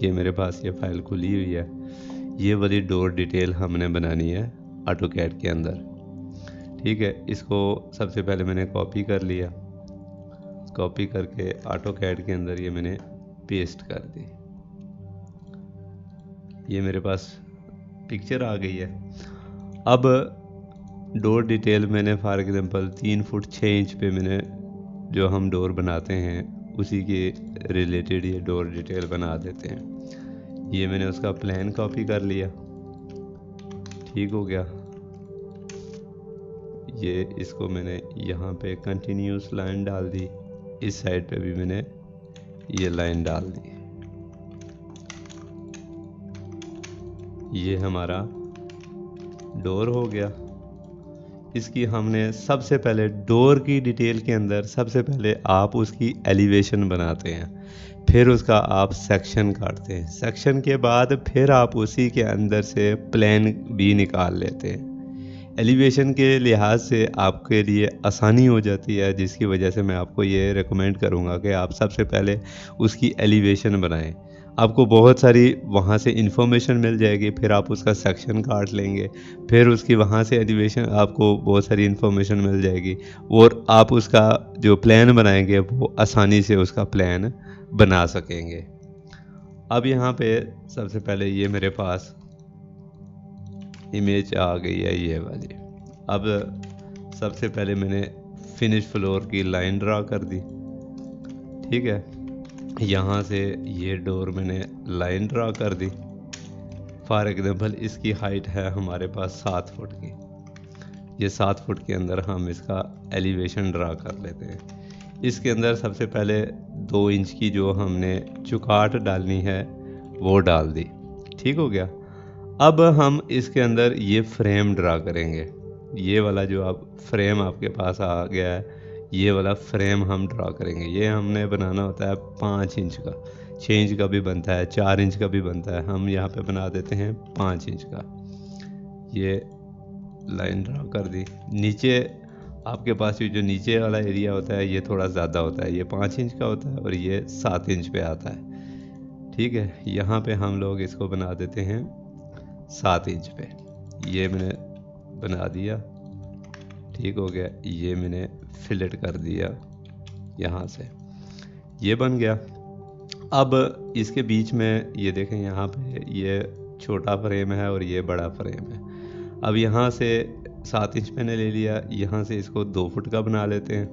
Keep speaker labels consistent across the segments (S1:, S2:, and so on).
S1: ये मेरे पास ये फाइल खुली हुई है। ये वाली डोर डिटेल हमने बनानी है ऑटोकैड के अंदर। ठीक है, इसको सबसे पहले मैंने कॉपी कर लिया। कॉपी करके ऑटोकैड के अंदर ये मैंने पेस्ट कर दी। ये मेरे पास पिक्चर आ गई है। अब डोर डिटेल मैंने फॉर एग्जांपल 3 फुट 6 इंच पे मैंने जो हम डोर बनाते हैं उसी के रिलेटेड ये डोर डिटेल बना देते हैं। ये मैंने उसका प्लान कॉपी कर लिया। ठीक हो गया। ये इसको मैंने यहाँ पे कंटिन्यूस लाइन डाल दी। इस साइड पे भी मैंने ये लाइन डाल दी। ये हमारा डोर हो गया। इसकी हमने सबसे पहले डोर की डिटेल के अंदर सबसे पहले आप उसकी एलिवेशन बनाते हैं, फिर उसका आप सेक्शन काटते हैं। सेक्शन के बाद फिर आप उसी के अंदर से प्लान भी निकाल लेते हैं। एलिवेशन के लिहाज से आपके लिए आसानी हो जाती है, जिसकी वजह से मैं आपको ये रेकमेंड करूँगा कि आप सबसे पहले उसकी एलिवेशन बनाएं। आपको बहुत सारी वहाँ से इन्फॉर्मेशन मिल जाएगी, फिर आप उसका सेक्शन काट लेंगे, फिर उसकी वहाँ से एलिवेशन आपको बहुत सारी इन्फॉर्मेशन मिल जाएगी और आप उसका जो प्लान बनाएंगे वो आसानी से उसका प्लान बना सकेंगे। अब यहाँ पे सबसे पहले ये मेरे पास इमेज आ गई है ये वाली। अब सबसे पहले मैंने फिनिश फ्लोर की लाइन ड्रा कर दी। ठीक है, यहाँ से ये डोर मैंने लाइन ड्रा कर दी। फॉर एग्जांपल इसकी हाइट है हमारे पास 7 फुट की। ये 7 फुट के अंदर हम इसका एलिवेशन ड्रा कर लेते हैं। इसके अंदर सबसे पहले 2 इंच की जो हमने चुकाट डालनी है वो डाल दी। ठीक हो गया। अब हम इसके अंदर ये फ्रेम ड्रा करेंगे। ये वाला जो आप फ्रेम आपके पास आ गया है, ये वाला फ्रेम हम ड्रा करेंगे। ये हमने बनाना होता है 5 इंच का, 6 इंच का भी बनता है, 4 इंच का भी बनता है। हम यहाँ पे बना देते हैं 5 इंच का। ये लाइन ड्रा कर दी। नीचे आपके पास ये जो नीचे वाला एरिया होता है ये थोड़ा ज़्यादा होता है, ये 5 इंच का होता है और ये 7 इंच पे आता है। ठीक है, यहाँ पे हम लोग इसको बना देते हैं 7 इंच पे। ये मैंने बना दिया। ठीक हो गया। ये मैंने फिलेट कर दिया यहाँ से, ये बन गया। अब इसके बीच में ये देखें, यहाँ पे ये छोटा फ्रेम है और ये बड़ा फ्रेम है। अब यहाँ से 7 इंच मैंने ले लिया, यहाँ से इसको 2 फुट का बना लेते हैं।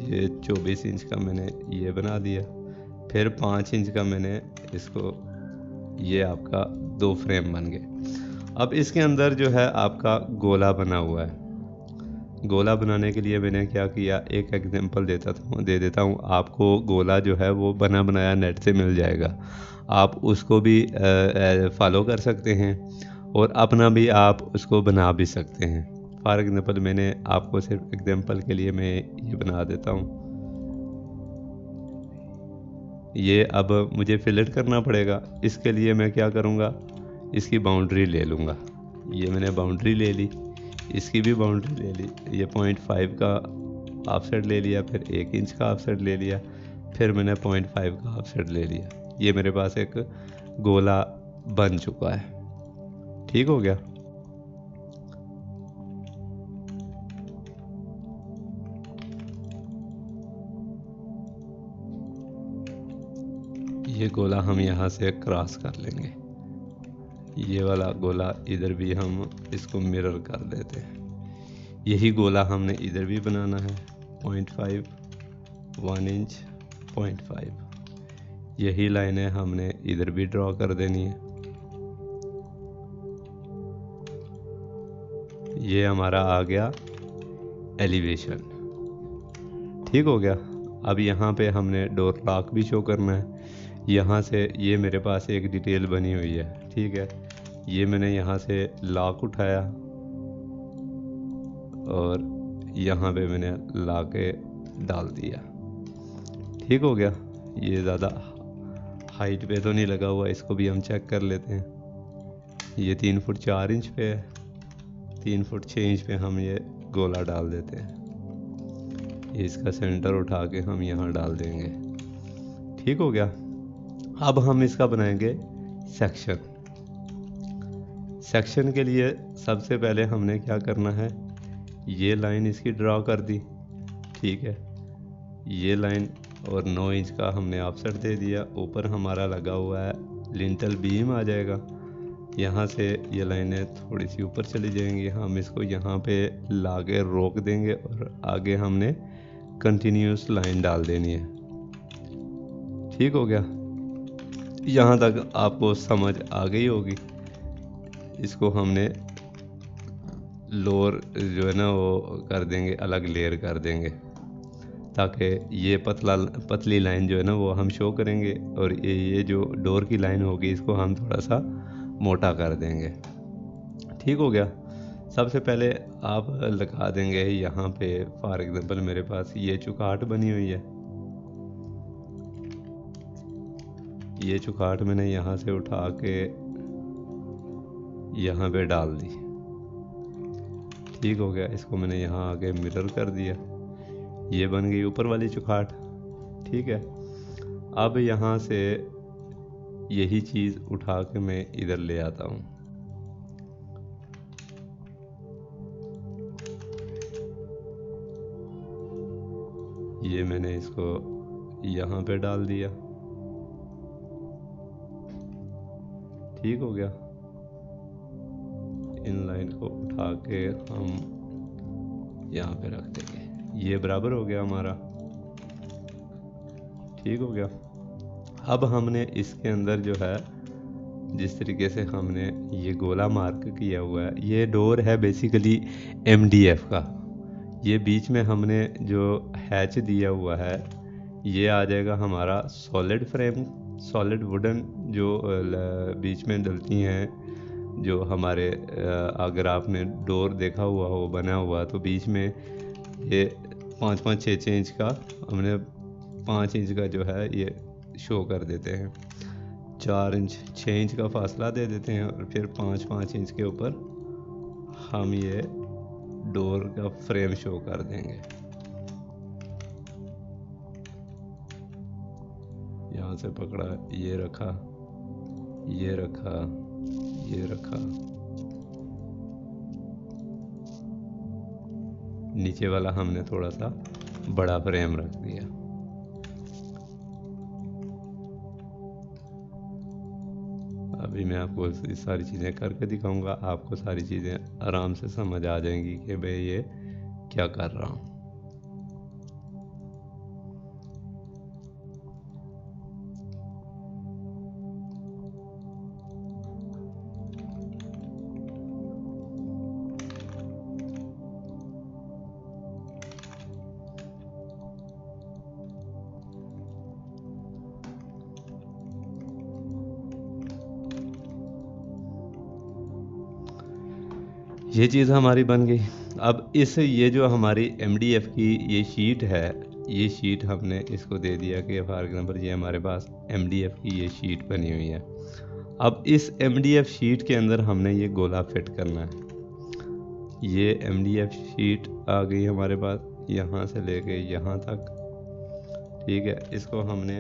S1: ये 24 इंच का मैंने ये बना दिया। फिर 5 इंच का मैंने इसको, ये आपका 2 फ्रेम बन गए। अब इसके अंदर जो है आपका गोला बना हुआ है। गोला बनाने के लिए मैंने क्या किया, एक एग्जांपल दे देता हूँ आपको। गोला जो है वो बना बनाया नेट से मिल जाएगा, आप उसको भी फॉलो कर सकते हैं और अपना भी आप उसको बना भी सकते हैं। फॉर एग्जांपल मैंने आपको सिर्फ एग्जांपल के लिए मैं ये बना देता हूँ। ये अब मुझे फिलेट करना पड़ेगा। इसके लिए मैं क्या करूँगा, इसकी बाउंड्री ले लूँगा। ये मैंने बाउंड्री ले ली, इसकी भी बाउंड्री ले ली। ये 0.5 का ऑफसेट ले लिया, फिर 1 इंच का ऑफसेट ले लिया, फिर मैंने 0.5 का ऑफसेट ले लिया। ये मेरे पास एक गोला बन चुका है। ठीक हो गया। ये गोला हम यहाँ से क्रॉस कर लेंगे। ये वाला गोला इधर भी हम इसको मिरर कर देते हैं। यही गोला हमने इधर भी बनाना है, 0.5, 1 इंच, 0.5। यही लाइनें हमने इधर भी ड्रॉ कर देनी है। ये हमारा आ गया एलिवेशन। ठीक हो गया। अब यहाँ पे हमने डोर लॉक भी शो करना है। यहाँ से ये मेरे पास एक डिटेल बनी हुई है। ठीक है, ये मैंने यहाँ से लॉक उठाया और यहाँ पे मैंने ला के डाल दिया। ठीक हो गया। ये ज़्यादा हाइट पे तो नहीं लगा हुआ, इसको भी हम चेक कर लेते हैं। ये 3 फुट 4 इंच पे है, 3 फुट 6 इंच पे हम ये गोला डाल देते हैं। ये इसका सेंटर उठा के हम यहाँ डाल देंगे। ठीक हो गया। अब हम इसका बनाएंगे सेक्शन। सेक्शन के लिए सबसे पहले हमने क्या करना है, ये लाइन इसकी ड्रॉ कर दी, ठीक है, ये लाइन और 9 इंच का हमने ऑफसेट दे दिया। ऊपर हमारा लगा हुआ है लिंटल बीम आ जाएगा, यहाँ से ये लाइनें थोड़ी सी ऊपर चली जाएंगी, हम इसको यहाँ पे ला के रोक देंगे और आगे हमने कंटिन्यूस लाइन डाल देनी है। ठीक हो गया, यहाँ तक आपको समझ आ गई होगी। इसको हमने लोअर जो है ना वो कर देंगे, अलग लेयर कर देंगे, ताकि ये पतली लाइन जो है ना वो हम शो करेंगे, और ये जो डोर की लाइन होगी इसको हम थोड़ा सा मोटा कर देंगे। ठीक हो गया। सबसे पहले आप लगा देंगे यहाँ पे, फॉर एग्जांपल मेरे पास ये चुकाट बनी हुई है, ये चुकाट मैंने यहाँ से उठा के यहाँ पे डाल दी। ठीक हो गया, इसको मैंने यहाँ आगे मिरर कर दिया, ये बन गई ऊपर वाली चुकाट। ठीक है, अब यहाँ से यही चीज़ उठा के मैं इधर ले आता हूँ। ये मैंने इसको यहाँ पे डाल दिया। ठीक हो गया, इन लाइन को उठा के हम यहाँ पे रख देंगे, ये बराबर हो गया हमारा। ठीक हो गया। अब हमने इसके अंदर जो है, जिस तरीके से हमने ये गोला मार्क किया हुआ है, ये डोर है बेसिकली MDF का। ये बीच में हमने जो हैच दिया हुआ है ये आ जाएगा हमारा सॉलिड फ्रेम, सॉलिड वुडन जो बीच में डलती हैं, जो हमारे अगर आपने डोर देखा हुआ हो बना हुआ, तो बीच में ये 5-5, 6-6 इंच का हमने 5 इंच का जो है ये शो कर देते हैं, 4 इंच 6 इंच का फासला दे देते हैं, और फिर 5-5 इंच के ऊपर हम ये डोर का फ्रेम शो कर देंगे। यहाँ से पकड़ा, ये रखा, ये रखा, ये रखा, नीचे वाला हमने थोड़ा सा बड़ा फ्रेम रख दिया। अभी मैं आपको ये सारी चीज़ें करके दिखाऊंगा, आपको सारी चीज़ें आराम से समझ आ जाएंगी कि भाई ये क्या कर रहा हूँ। ये चीज़ हमारी बन गई। अब ये जो हमारी MDF की ये शीट है, ये शीट हमने इसको दे दिया कि फॉर एग्जांपल ये हमारे पास MDF की ये शीट बनी हुई है। अब इस MDF शीट के अंदर हमने ये गोला फिट करना है। ये MDF शीट आ गई हमारे पास, यहाँ से लेके यहाँ तक। ठीक है, इसको हमने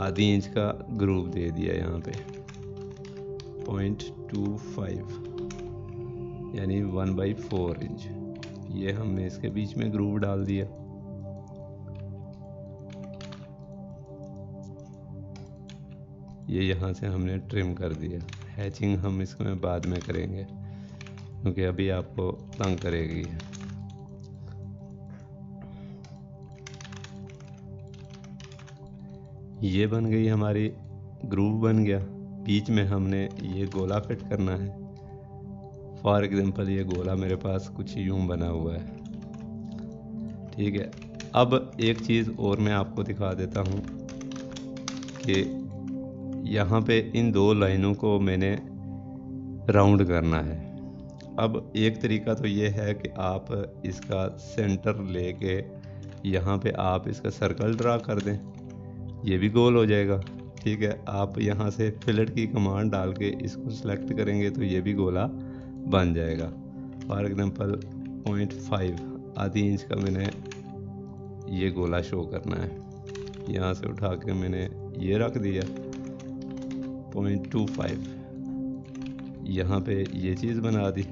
S1: आधी इंच का ग्रूव दे दिया यहाँ पे, 0.25 यानी 1/4 इंच, ये हमने इसके बीच में ग्रूव डाल दिया। ये यहाँ से हमने ट्रिम कर दिया। हैचिंग हम इसमें बाद में करेंगे क्योंकि अभी आपको तंग करेगी। ये बन गई हमारी, ग्रूव बन गया। बीच में हमने ये गोला फिट करना है। फॉर एग्जांपल ये गोला मेरे पास कुछ यूं बना हुआ है। ठीक है, अब एक चीज़ और मैं आपको दिखा देता हूँ कि यहाँ पे इन 2 लाइनों को मैंने राउंड करना है। अब एक तरीका तो ये है कि आप इसका सेंटर लेके यहाँ पे आप इसका सर्कल ड्रा कर दें, ये भी गोल हो जाएगा। ठीक है, आप यहाँ से फिलेट की कमांड डाल के इसको सेलेक्ट करेंगे तो ये भी गोला बन जाएगा। फॉर एग्जांपल 0.5 आधी इंच का मैंने ये गोला शो करना है। यहाँ से उठा के मैंने ये रख दिया 0.25, यहाँ पे ये चीज़ बना दी।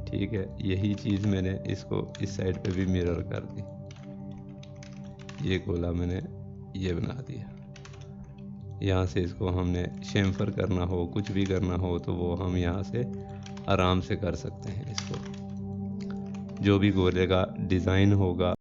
S1: ठीक है, यही चीज़ मैंने इसको इस साइड पे भी मिरर कर दी। ये गोला मैंने ये बना दिया। यहाँ से इसको हमने शेमफर करना हो, कुछ भी करना हो तो वो हम यहाँ से आराम से कर सकते हैं। इसको जो भी गोले का डिज़ाइन होगा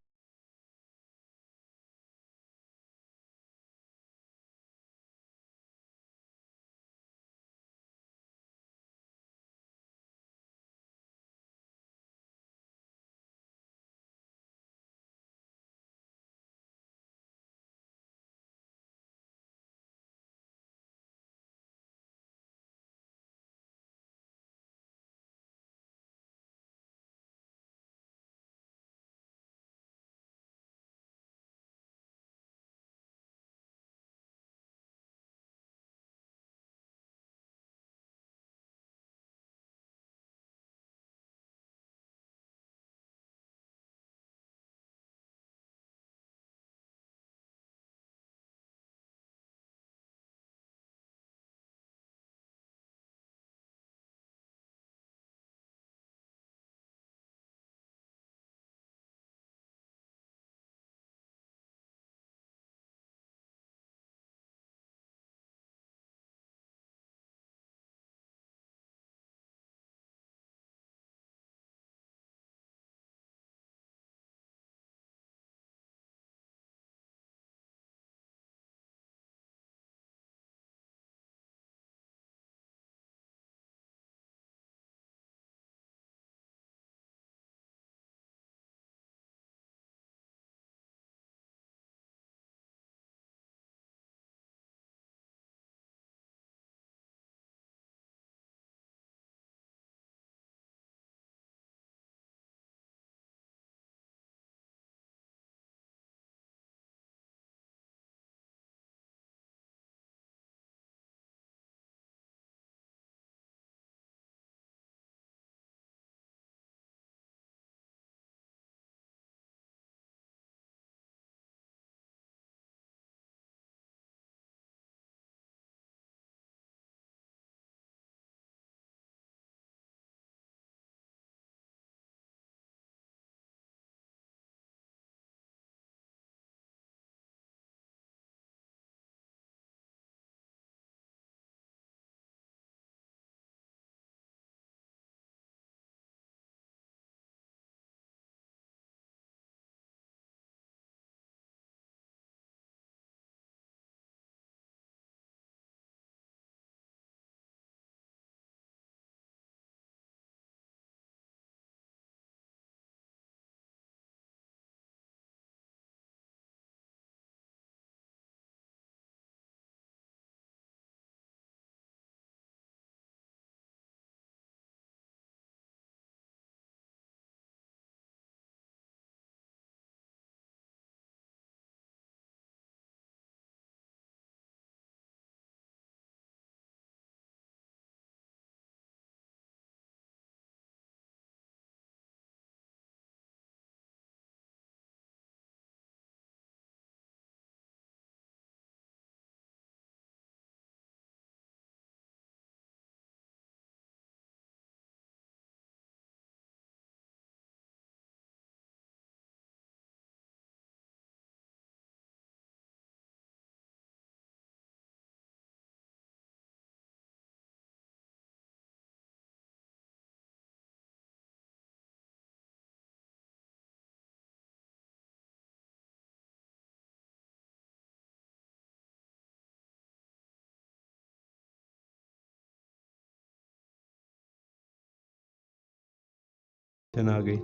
S1: आ गई।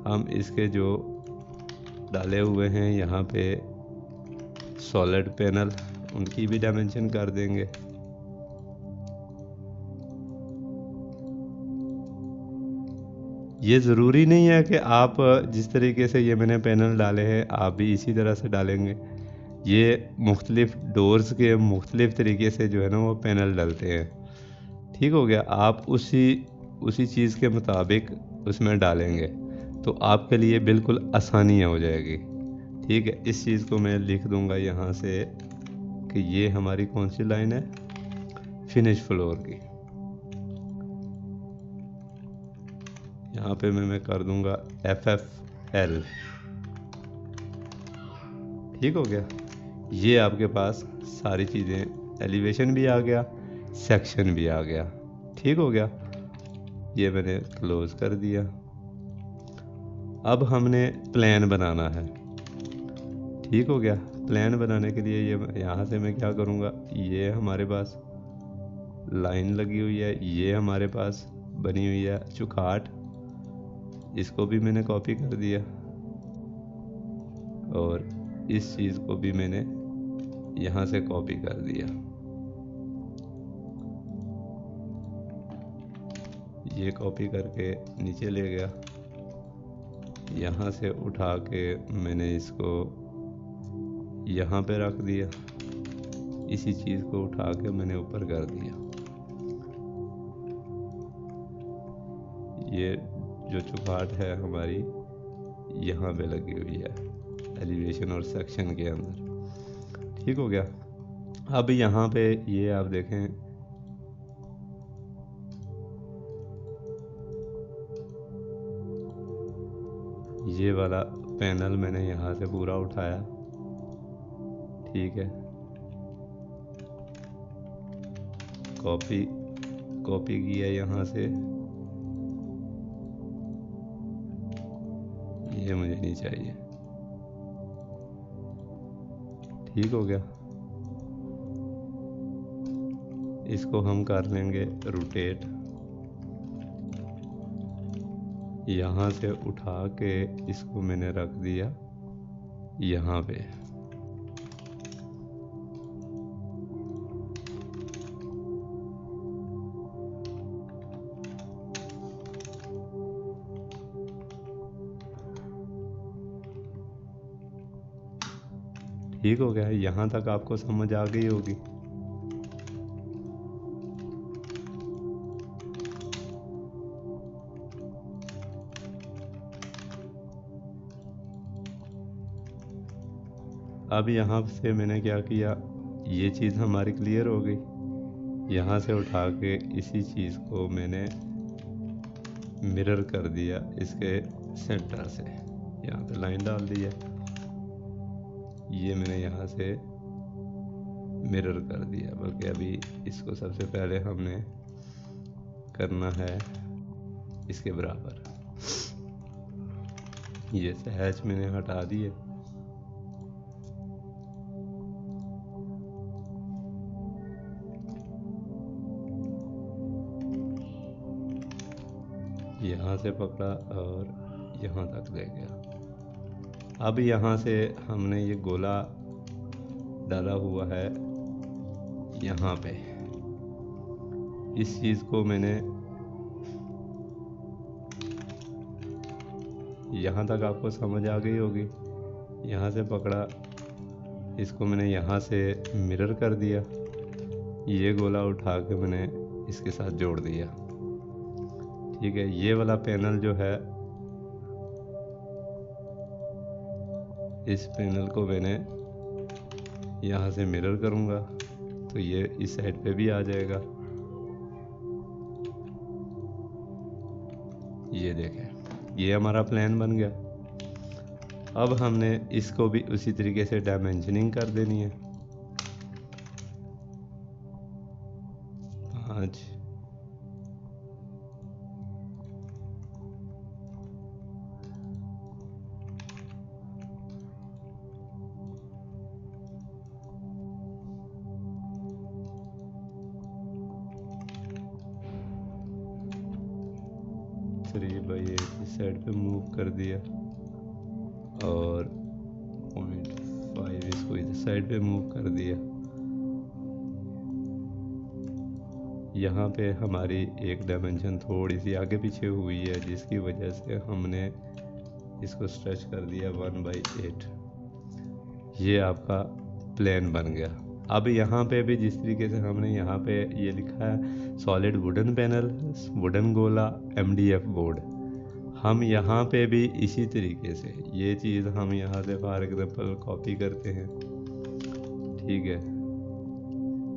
S1: हम इसके जो डाले हुए हैं यहाँ पे सॉलिड पैनल, उनकी भी डायमेंशन कर देंगे। ये ज़रूरी नहीं है कि आप जिस तरीके से ये मैंने पैनल डाले हैं आप भी इसी तरह से डालेंगे। ये मुख्तलिफ़ डोर्स के मुख्तलिफ़ तरीके से जो है ना वो पैनल डलते हैं। ठीक हो गया, आप उसी चीज़ के मुताबिक उसमें डालेंगे तो आपके लिए बिल्कुल आसानी हो जाएगी। ठीक है, इस चीज़ को मैं लिख दूंगा यहाँ से कि ये हमारी कौन सी लाइन है, फिनिश फ्लोर की। यहाँ पे मैं कर दूंगा FFL। ठीक हो गया। ये आपके पास सारी चीज़ें, एलिवेशन भी आ गया, सेक्शन भी आ गया। ठीक हो गया। ये मैंने क्लोज कर दिया। अब हमने प्लान बनाना है। ठीक हो गया। प्लान बनाने के लिए ये यहाँ से मैं क्या करूँगा, ये हमारे पास लाइन लगी हुई है, ये हमारे पास बनी हुई है चुखाट, इसको भी मैंने कॉपी कर दिया और इस चीज़ को भी मैंने यहाँ से कॉपी कर दिया। ये कॉपी करके नीचे ले गया, यहाँ से उठा के मैंने इसको यहाँ पे रख दिया, इसी चीज़ को उठा के मैंने ऊपर कर दिया। ये जो चुखाट है हमारी यहाँ पे लगी हुई है एलिवेशन और सेक्शन के अंदर। ठीक हो गया। अब यहाँ पे ये आप देखें, ये वाला पैनल मैंने यहाँ से पूरा उठाया। ठीक है, कॉपी किया यहाँ से, ये मुझे नहीं चाहिए। ठीक हो गया। इसको हम कर लेंगे रोटेट, यहाँ से उठा के इसको मैंने रख दिया यहाँ पे। ठीक हो गया। यहाँ तक आपको समझ आ गई होगी। अब यहाँ से मैंने क्या किया, ये चीज़ हमारी क्लियर हो गई। यहाँ से उठा के इसी चीज़ को मैंने मिरर कर दिया इसके सेंटर से, यहाँ पे लाइन डाल दी है, ये मैंने यहाँ से मिरर कर दिया। बल्कि अभी इसको सबसे पहले हमने करना है इसके बराबर। ये सहज मैंने हटा दिए। यहाँ से पकड़ा और यहाँ तक ले गया। अब यहाँ से हमने ये गोला डाला हुआ है यहाँ पे, इस चीज़ को मैंने यहाँ तक आपको समझ आ गई होगी। यहाँ से पकड़ा, इसको मैंने यहाँ से मिरर कर दिया, ये गोला उठा के मैंने इसके साथ जोड़ दिया। ठीक है, ये वाला पैनल जो है, इस पैनल को मैंने यहाँ से मिरर करूँगा तो ये इस साइड पे भी आ जाएगा। ये देखें, ये हमारा प्लान बन गया। अब हमने इसको भी उसी तरीके से डायमेंशनिंग कर देनी है। 5 3/8 इस साइड पे मूव कर दिया और 0.5 इसको इस साइड पे मूव कर दिया। यहाँ पे हमारी एक डायमेंशन थोड़ी सी आगे पीछे हुई है, जिसकी वजह से हमने इसको स्ट्रेच कर दिया 1/8। ये आपका प्लान बन गया। अब यहाँ पे भी जिस तरीके से हमने यहाँ पे ये लिखा है सॉलिड वुडन पैनल, वुडन गोला, MDF बोर्ड, हम यहाँ पे भी इसी तरीके से ये चीज़ हम यहाँ से फॉर एग्जांपल कॉपी करते हैं, ठीक है,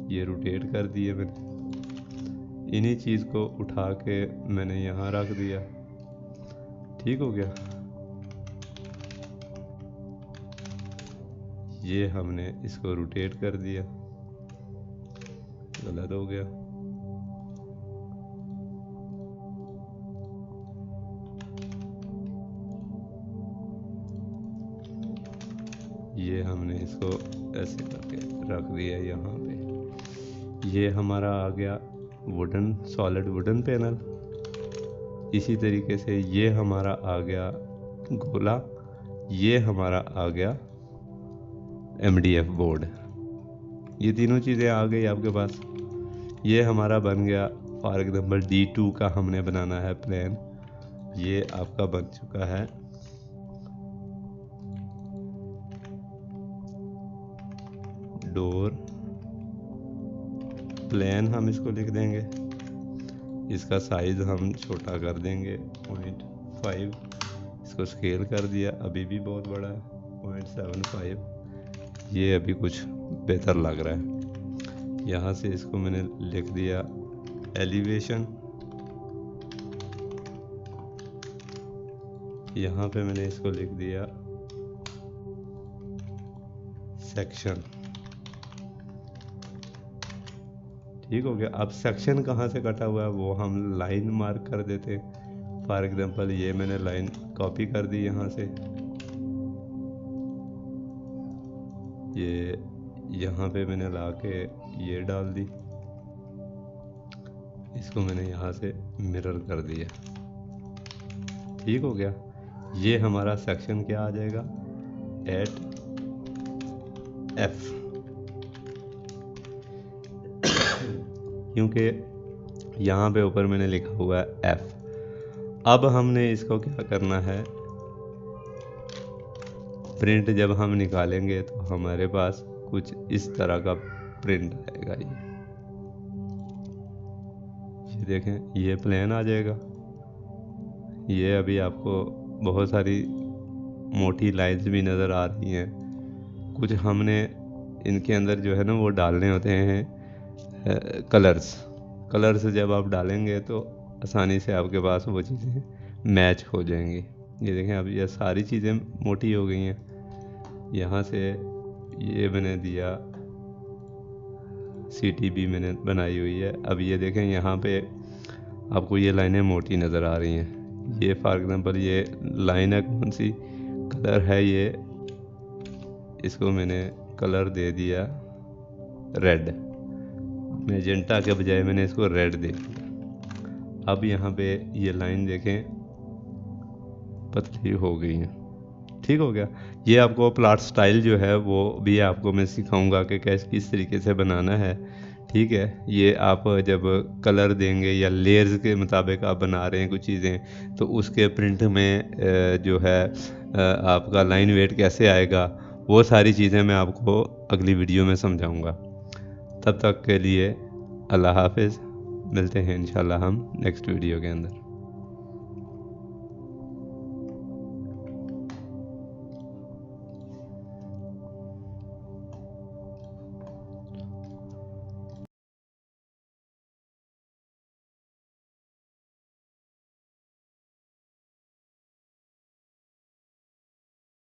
S1: ये रोटेट कर दिए मैंने, इन्हीं चीज़ को उठा के मैंने यहाँ रख दिया, ठीक हो गया। ये हमने इसको रोटेट कर दिया, गलत हो गया। ये हमने इसको ऐसे करके रख दिया यहाँ पे। ये हमारा आ गया वुडन, सॉलिड वुडन पैनल। इसी तरीके से ये हमारा आ गया गोला, ये हमारा आ गया MDF बोर्ड। ये तीनों चीज़ें आ गई आपके पास। ये हमारा बन गया फॉर एग्जांपल D2 का हमने बनाना है प्लान, ये आपका बन चुका है। डोर प्लान हम इसको लिख देंगे, इसका साइज हम छोटा कर देंगे 0.5, इसको स्केल कर दिया, अभी भी बहुत बड़ा है 0.75, ये अभी कुछ बेहतर लग रहा है। यहाँ से इसको मैंने लिख दिया एलिवेशन, यहाँ पे मैंने इसको लिख दिया सेक्शन, ठीक हो गया। अब सेक्शन कहाँ से कटा हुआ है वो हम लाइन मार्क कर देते हैं। फॉर एग्जांपल ये मैंने लाइन कॉपी कर दी यहाँ से, ये यहाँ पे मैंने ला के ये डाल दी, इसको मैंने यहाँ से मिरर कर दिया, ठीक हो गया। ये हमारा सेक्शन क्या आ जाएगा, एट F, क्योंकि यहाँ पे ऊपर मैंने लिखा हुआ है F। अब हमने इसको क्या करना है, प्रिंट जब हम निकालेंगे तो हमारे पास कुछ इस तरह का प्रिंट आएगा। ये देखें, ये प्लेन आ जाएगा। ये अभी आपको बहुत सारी मोटी लाइंस भी नज़र आ रही हैं, कुछ हमने इनके अंदर जो है ना वो डालने होते हैं कलर्स जब आप डालेंगे तो आसानी से आपके पास वो चीज़ें मैच हो जाएंगी। ये देखें, अब ये सारी चीज़ें मोटी हो गई हैं। यहाँ से ये मैंने दिया, CTB मैंने बनाई हुई है। अब ये देखें, यहाँ पे आपको ये लाइनें मोटी नज़र आ रही हैं। ये फॉर एग्जांपल ये लाइन है, कौन सी कलर है ये, इसको मैंने कलर दे दिया रेड, मैजेंटा के बजाय मैंने इसको रेड दे दिया। अब यहाँ पे ये लाइन देखें पतली हो गई है, ठीक हो गया। ये आपको प्लॉट स्टाइल जो है वो भी आपको मैं सिखाऊंगा कि कैसे किस तरीके से बनाना है, ठीक है। ये आप जब कलर देंगे या लेयर्स के मुताबिक आप बना रहे हैं कुछ चीज़ें, तो उसके प्रिंट में जो है आपका लाइन वेट कैसे आएगा, वो सारी चीज़ें मैं आपको अगली वीडियो में समझाऊंगा। तब तक के लिए अल्लाह हाफिज़, मिलते हैं इंशाल्लाह हम नेक्स्ट वीडियो के अंदर।